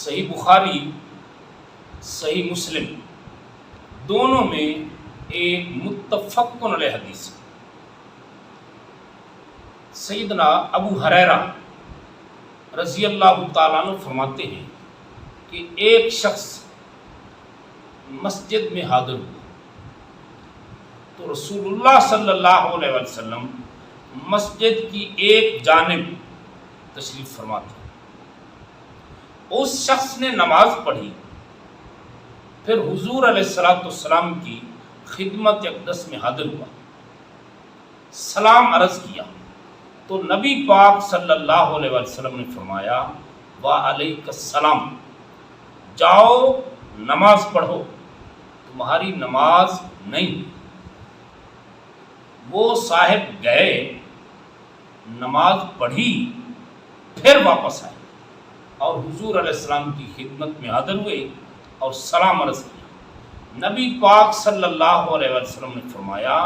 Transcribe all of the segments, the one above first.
صحیح بخاری صحیح مسلم دونوں میں ایک متفق علیہ حدیث ہے۔ سیدنا ابو ہریرہ رضی اللہ تعالیٰ عنہ فرماتے ہیں کہ ایک شخص مسجد میں حاضر ہوا تو رسول اللہ صلی اللہ علیہ وسلم مسجد کی ایک جانب تشریف فرما تھے۔ اس شخص نے نماز پڑھی، پھر حضور علیہ السلام کی خدمت اقدس میں حاضر ہوا، سلام عرض کیا تو نبی پاک صلی اللہ علیہ وسلم نے فرمایا وعلیک السلام، جاؤ نماز پڑھو، تمہاری نماز نہیں ہوئی۔ وہ صاحب گئے، نماز پڑھی، پھر واپس آئے اور حضور علیہ السلام کی خدمت میں حاضر ہوئے اور سلام عرض کیا۔ نبی پاک صلی اللہ علیہ وسلم نے فرمایا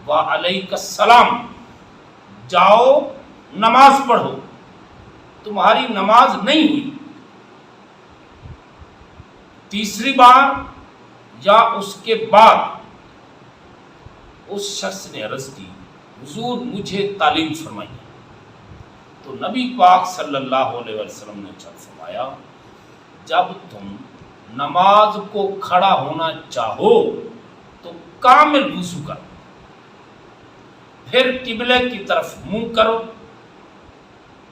وعلیک السلام، جاؤ نماز پڑھو، تمہاری نماز نہیں ہوئی۔ تیسری بار یا اس کے بعد اس شخص نے عرض کی حضور مجھے تعلیم فرمائیے، تو نبی پاک صلی اللہ علیہ وسلم نے فرمایا جب تم نماز کو کھڑا ہونا چاہو تو کامل وضو کرو، پھر قبلے کی طرف منہ کرو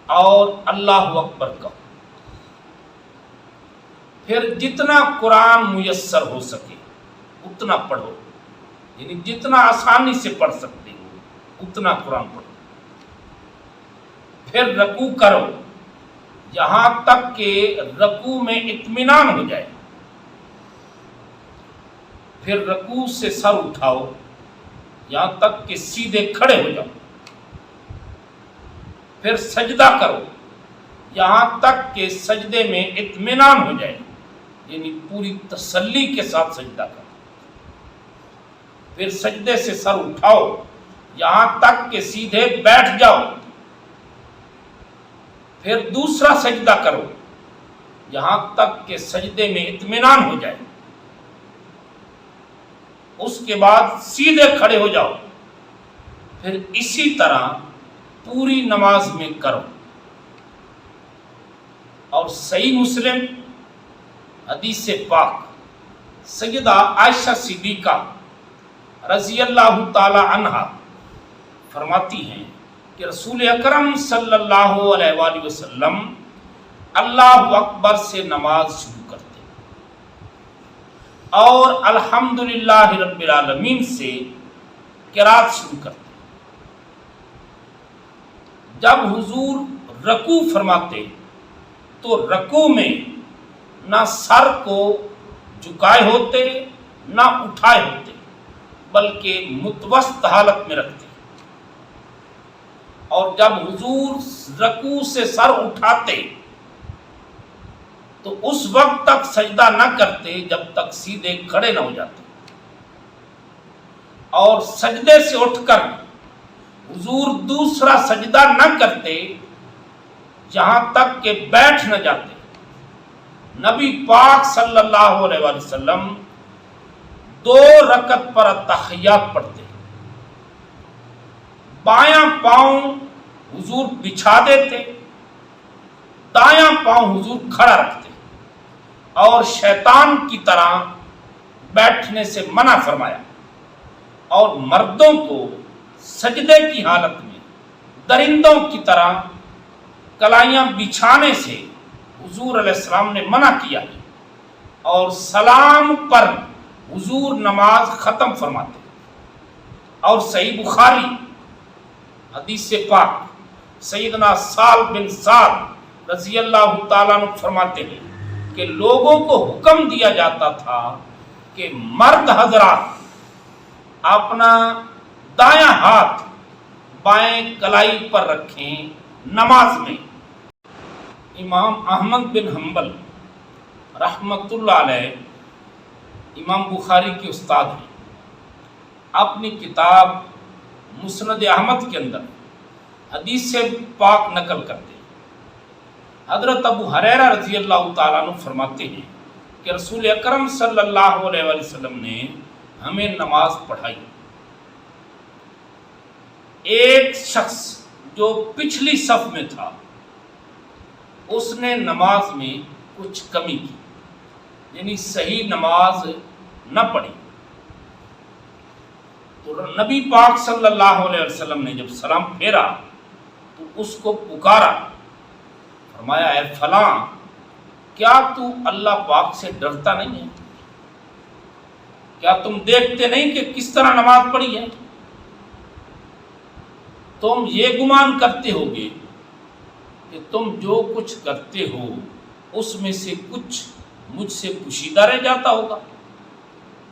اور اللہ اکبر کہو، پھر جتنا قرآن میسر ہو سکے اتنا پڑھو، یعنی جتنا آسانی سے پڑھ سکتے ہو اتنا قرآن پڑھو، پھر رکوع کرو یہاں تک کہ رکوع میں اطمینان ہو جائے، پھر رکوع سے سر اٹھاؤ یہاں تک کہ سیدھے کھڑے ہو جاؤ، پھر سجدہ کرو یہاں تک کہ سجدے میں اطمینان ہو جائے، یعنی پوری تسلی کے ساتھ سجدہ کرو، پھر سجدے سے سر اٹھاؤ یہاں تک کہ سیدھے بیٹھ جاؤ، پھر دوسرا سجدہ کرو یہاں تک کہ سجدے میں اطمینان ہو جائے، اس کے بعد سیدھے کھڑے ہو جاؤ، پھر اسی طرح پوری نماز میں کرو۔ اور صحیح مسلم حدیث پاک سیدہ عائشہ صدیقہ رضی اللہ تعالی عنہا فرماتی ہیں کہ رسول اکرم صلی اللہ علیہ وآلہ وسلم اللہ اکبر سے نماز شروع کرتے اور الحمدللہ رب العالمین سے قرات شروع کرتے۔ جب حضور رکوع فرماتے تو رکوع میں نہ سر کو جھکائے ہوتے نہ اٹھائے ہوتے، بلکہ متوسط حالت میں رکھتے، اور جب حضور رکوع سے سر اٹھاتے تو اس وقت تک سجدہ نہ کرتے جب تک سیدھے کھڑے نہ ہو جاتے، اور سجدے سے اٹھ کر حضور دوسرا سجدہ نہ کرتے یہاں تک کہ بیٹھ نہ جاتے۔ نبی پاک صلی اللہ علیہ وآلہ وسلم 2 رکعت پر تحیات پڑھتے، بایاں پاؤں حضور بچھا دیتے، دایاں پاؤں حضور کھڑا رکھتے، اور شیطان کی طرح بیٹھنے سے منع فرمایا، اور مردوں کو سجدے کی حالت میں درندوں کی طرح کلائیاں بچھانے سے حضور علیہ السلام نے منع کیا، اور سلام پر حضور نماز ختم فرماتے۔ اور صحیح بخاری حدیث پاک سیدنا سال بن سعد رضی اللہ تعالیٰ عنہ فرماتے ہیں کہ لوگوں کو حکم دیا جاتا تھا کہ مرد حضرات اپنا دایاں ہاتھ بائیں کلائی پر رکھیں نماز میں۔ امام احمد بن حنبل رحمۃ اللہ علیہ امام بخاری کے استاد ہیں، اپنی کتاب مسند احمد کے اندر حدیث پاک نقل کرتے ہیں۔ حضرت ابو ہریرہ رضی اللہ تعالیٰ عنہ فرماتے ہیں کہ رسول اکرم صلی اللہ علیہ وسلم نے ہمیں نماز پڑھائی. ایک شخص جو پچھلی صف میں تھا اس نے نماز میں کچھ کمی کی، یعنی صحیح نماز نہ پڑھی. تو نبی پاک صلی اللہ علیہ وسلم نے جب سلام پھیرا تو اس کو پکارا، فرمایا اے فلاں، کیا تو اللہ پاک سے ڈرتا نہیں ہے؟ کیا تم دیکھتے نہیں کہ کس طرح نماز پڑھی ہے؟ تم یہ گمان کرتے ہوگے کہ تم جو کچھ کرتے ہو اس میں سے کچھ مجھ سے پوشیدہ رہ جاتا ہوگا.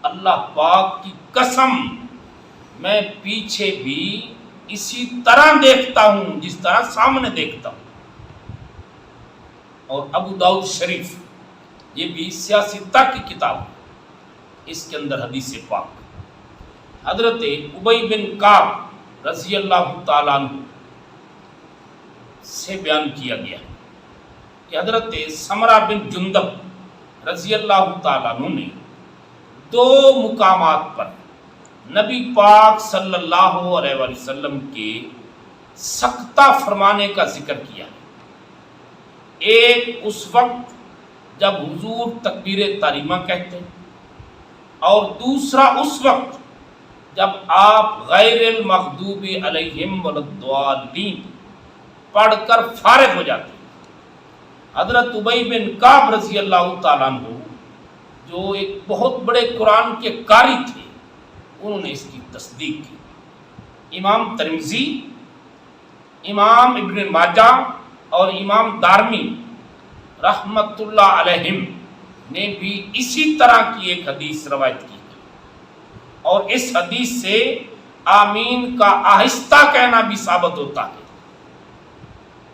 اللہ پاک کی قسم، میں پیچھے بھی اسی طرح دیکھتا ہوں جس طرح سامنے دیکھتا ہوں. اور ابو داؤد شریف، یہ بھی سیاستہ کی کتاب ہے، اس کے اندر حدیث پاک حضرت ابی بن کعب رضی اللہ تعالیٰ عنہ سے بیان کیا گیا کہ حضرت سمرہ بن جندب رضی اللہ تعالیٰ عنہ نے 2 مقامات پر نبی پاک صلی اللہ علیہ وسلم کے سکتہ فرمانے کا ذکر کیا. ایک اس وقت جب حضور تکبیر تحریمہ کہتے ہیں، اور دوسرا اس وقت جب آپ غیر المغضوب علیہم ولا پڑھ کر فارغ ہو جاتے ہیں. حضرت ابی بن کعب رضی اللہ تعالیٰ عنہ جو ایک بہت بڑے قرآن کے قاری تھے، انہوں نے اس کی تصدیق کی. امام ترمذی، امام ابن ماجہ اور امام دارمی رحمت اللہ علیہم نے بھی اسی طرح کی ایک حدیث روایت کی، اور اس حدیث سے آمین کا آہستہ کہنا بھی ثابت ہوتا ہے.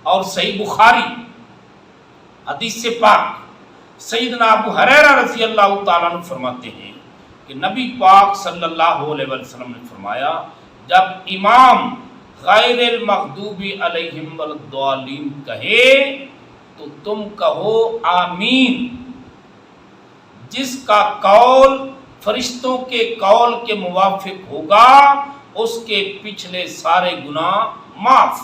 اور صحیح بخاری حدیث سے پاک سیدنا ابو ہریرہ رضی اللہ تعالیٰ عنہ فرماتے ہیں کہ نبی پاک صلی اللہ علیہ وسلم نے فرمایا، جب امام غیر المغضوب علیہم والضالین کہے تو تم کہو آمین. جس کا قول فرشتوں کے قول کے موافق ہوگا اس کے پچھلے سارے گناہ معاف.